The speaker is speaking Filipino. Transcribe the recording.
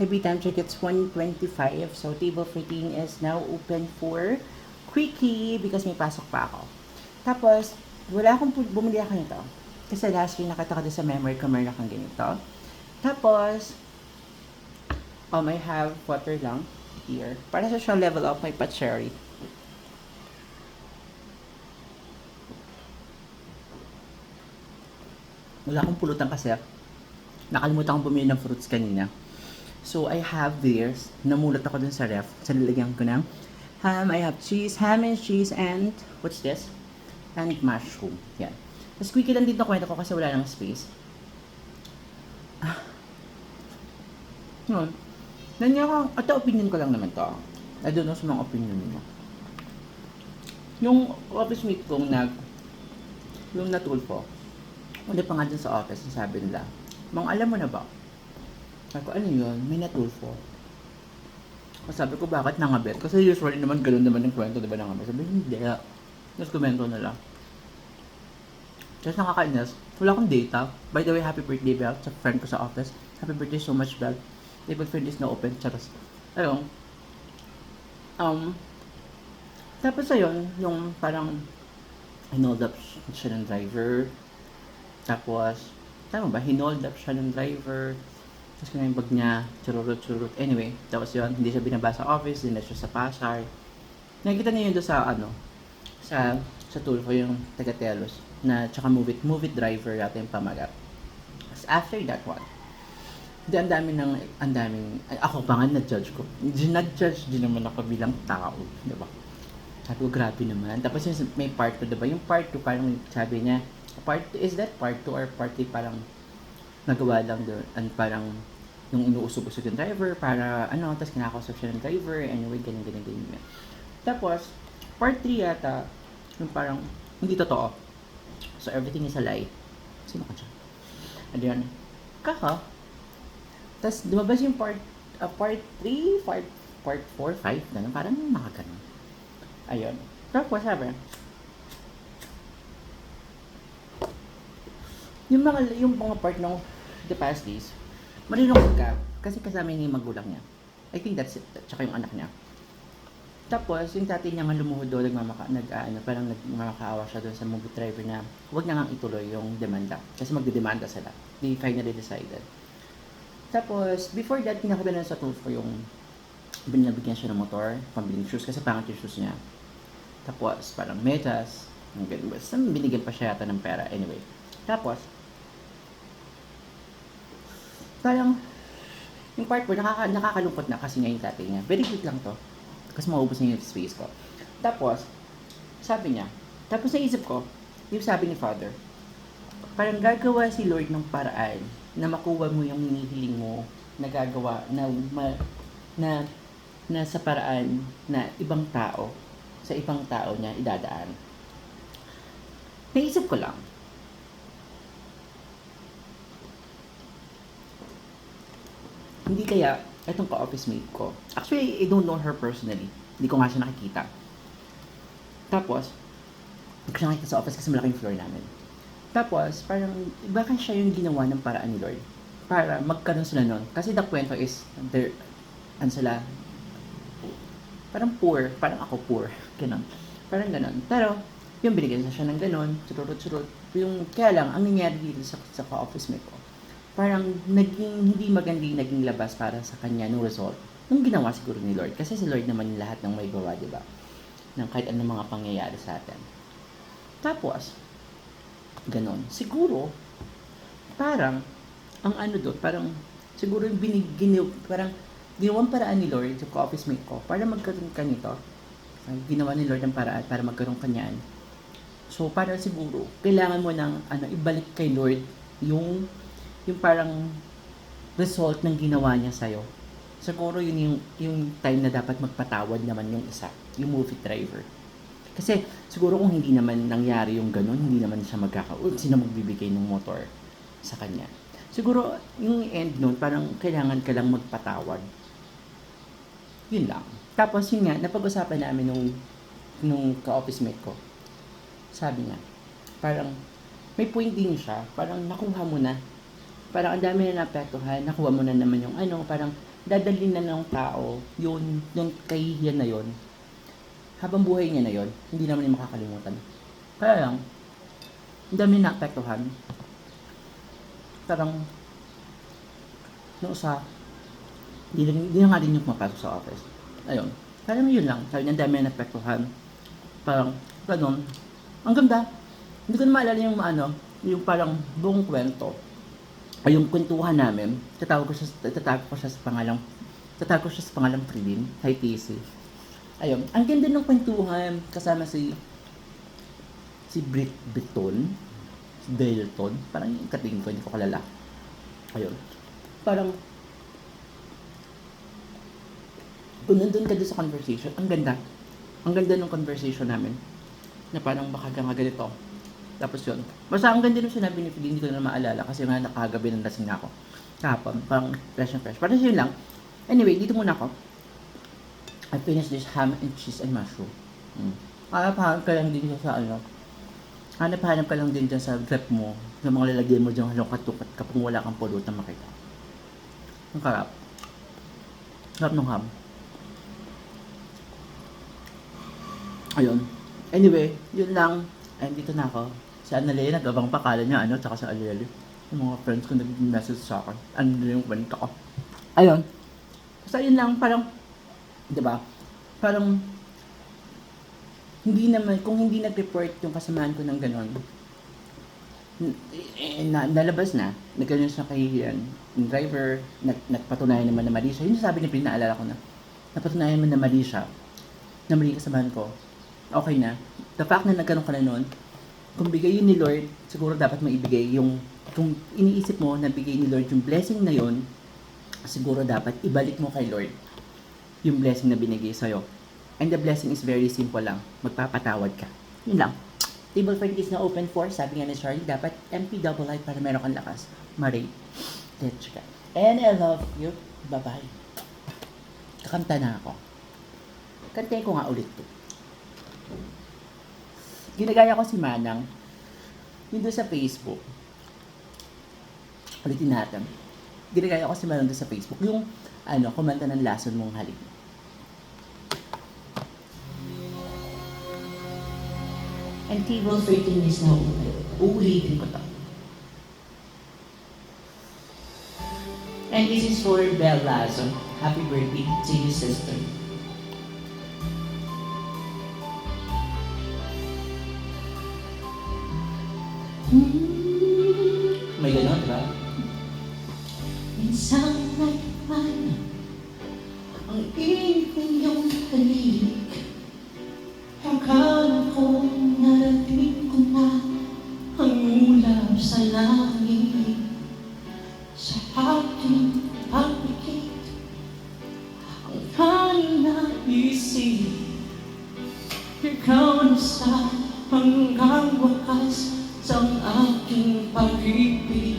Happy time check, it's 1:25. So, table 14 is now open for quickie because may pasok pa ako. Tapos, wala akong bumili ako nito. Kasi last year nakita ko din sa memory ko meron akong ganito. Tapos, I have water lang here. Para sa siya level up, may pa-cherry. Wala akong pulutan kasi nakalimutan kong bumili ng fruits kanina. So, I have this. Namulat ako dun sa ref. Sa lalagyan ko ng ham. I have cheese, ham and cheese, and what's this? And mushroom. Yan. Tapos quickie lang dito kwento ko kasi wala nang space. Yun. Nandiyan ko, ito opinion ko lang naman to. I don't know sa mga opinion niyo. Yung office mate kong yung natulpo, hindi pa nga dun sa office, sabi nila, Mang, alam mo na ba? Sabi ko, ano yun? May natulpo. Sabi ko, bakit nangabet? Kasi usually naman ganun naman yung kwento, diba nangabet? Sabi, hindi. Tapos komento nila. Just nakakainis. Wala akong data. By the way, happy birthday, Belle. Sa friend ko sa office. Happy birthday so much, Belle. Table friend is now open. Charos. Ayun. Tapos ayun, yung parang hinold up siya ng driver. Tapos, tama ba? Hinold up siya ng driver. Tapos kaya yung bag niya, chururut. Anyway, tapos yun, hindi siya binabasa sa office, din na siya sa Pasay. Nakikita niyo yun doon sa sa tool ko yung taga-Telos na tsaka movie driver natin yung pamagat. Tapos after that one, ang daming, ako pa nga na-judge ko. Nag-judge din naman ako bilang tao, di ba? Sabi ko, grabe naman. Tapos yung may part 2, diba? Yung part 2, parang sabi niya, is that part 2 or part 3 parang nagawa lang doon, and parang yung inuusog-usog yung driver para tapos kinakausap siya ng driver, anyway, ganyan. Tapos, part 3 yata, yung parang hindi totoo. So, everything is a lie. Sino ka dyan? Ano yun? Tapos, lumabas yung part 3, part 4, 5, ganun. Parang nakaganon. Ayun. Tapos, sabi, yung mga part ng the past days, malilungkot ka kasi kasama niya yung magulang niya. I think that's it. Tsaka yung anak niya. Tapos, yung tatay niya nga lumuhod doon, parang nagmamakaawa siya doon sa movie driver na huwag na nga ituloy yung demanda. Kasi magdedemanda sila. They finally decided. Tapos, before that, pinakita na sa tool ko yung binabigyan siya ng motor, pambiling shoes, kasi pangat yung shoes niya. Tapos, parang metas, basta binigyan pa siya yata ng pera. Anyway. Tapos, parang, yung part 4, nakakalungkot na kasi nga yung tatay niya. Very good lang to. Kasi maubos na yung space ko. Tapos, sabi niya, tapos naisip ko, yung sabi ni Father, parang gagawa si Lord ng paraan na makuha mo yung hinihiling mo, na gagawa, na sa paraan na sa ibang tao niya idadaan. Naisip ko lang, hindi kaya itong ka-office mate ko. Actually, I don't know her personally. Hindi ko nga siya nakikita. Tapos, hindi ko siya nakikita sa office kasi malaking floor namin. Tapos, parang, baka siya yung ginawa ng paraan ni Lord para magkaroon sila nun. Kasi the kwento is, sila, parang poor, parang ako poor. Ganon. Parang ganon. Pero, yung binigyan siya ng ganon, surut. Yung, kaya lang, ang nangyari dito sa ka-office mate ko, parang hindi magandang naging labas para sa kanya no result nung ginawa siguro ni Lord. Kasi si Lord naman lahat ng may gawa, di ba? Ng kahit anong mga pangyayari sa atin. Tapos, ganon. Siguro, parang, ang doon, parang, siguro yung parang, ginawang paraan ni Lord, yung ka-office mate ko, para magkaroon ka nito. Ginawa ni Lord ng paraan para magkaroon ka niyan. So, para siguro, kailangan mo ng, ibalik kay Lord yung parang result ng ginawa niya sa'yo. Siguro yun yung time na dapat magpatawad naman yung isa, yung movie driver. Kasi siguro kung hindi naman nangyari yung ganun, hindi naman siya sino magbibigay ng motor sa kanya. Siguro yung end nun, parang kailangan ka lang magpatawad. Yun lang. Tapos yun nga, napag-usapan namin nung ka-office mate ko. Sabi niya, parang may point din siya, parang nakuha mo na. Parang ang dami na naapektuhan, nakuha mo na naman yung parang dadalhin na ng tao yung kahihiyan na yun, habang buhay niya na yun, hindi naman niya makakalimutan. Kaya lang, ang dami naapektuhan. Parang, nung isa, hindi na nga din yung pumapasok sa office. Ayun. Kaya naman yun lang. Sabi niya, ang dami naapektuhan. Parang, ganun. Ang ganda. Hindi ko na maalala yung yung parang buong kwento. Ay, yung kwentuhan namin, tatawag ko siya sa pangalang Prilin, hi TC. Ayun, ang ganda ng kwentuhan, kasama si Britton, si Dalton, parang yung katingin ko, hindi ko kalala. Ayun, parang, kung nandun ka doon sa conversation, ang ganda ng conversation namin, na parang baka ganito. Tapos yun, basta ang ganda nung sinabi ni Phil, hindi ko na maalala kasi nga nakagabi ng lasing na ako. Kahapon, parang fresh. Parang yun lang. Anyway, dito muna ako. I finished this ham and cheese and mushroom. Hanap-hanap ka lang din sa hanap-hanap ka lang din dyan sa rep mo, ng mga lalagyan mo dyan halong katukat kapag wala kang pulutan makita. Ang karap. Sarap ng ham. Ayun. Anyway, yun lang. And dito na ako. Si Annalea, nag-abang pakala niya, tsaka si Aleli. Yung mga friends ko nag-message sa akin. Ano yung kwento ko. Ayun. Basta yun lang, parang, di ba? Parang, kung hindi nag-report yung kasamaan ko ng ganon, nalabas na, nagkaroon siya kahihiyan. Yung driver, nagpatunayan naman na mali siya. Yun yung sabi ni Pin, naalala ko na. Napatunayan naman na mali siya. Na mali kasamaan ko. Okay na. The fact na nagkaroon ka na nun, kung bigay yun ni Lord, siguro dapat maibigay kung iniisip mo na bigay ni Lord yung blessing na yun, siguro dapat ibalik mo kay Lord yung blessing na binigay sa'yo. And the blessing is very simple lang. Magpapatawad ka. Yun lang. Table for is na open for, sabi nga ni Charlie, dapat MP double life para meron kang lakas. Maray. Let's go. And I love you. Bye-bye. Kakanta na ako. Kantayin ko nga ulit to. Ginagaya ko si Manang. Yun doon sa Facebook. Ulitin natin. Ginagaya ko si Manang doon sa Facebook. Yung, kumanta ng Lason Mong Halik. And table 13 is now open. Uulitin ko to. And this is for Belle Lason. Happy birthday to you, sister. May gano'n, diba? Minsan ay man ang init ng iyong halik. Akala ko narating ko na ang ulap sa langit. Sa aking pagpikit, ang aking naisip, ikaw na sa hanggang wakas sa aking pag-ibig.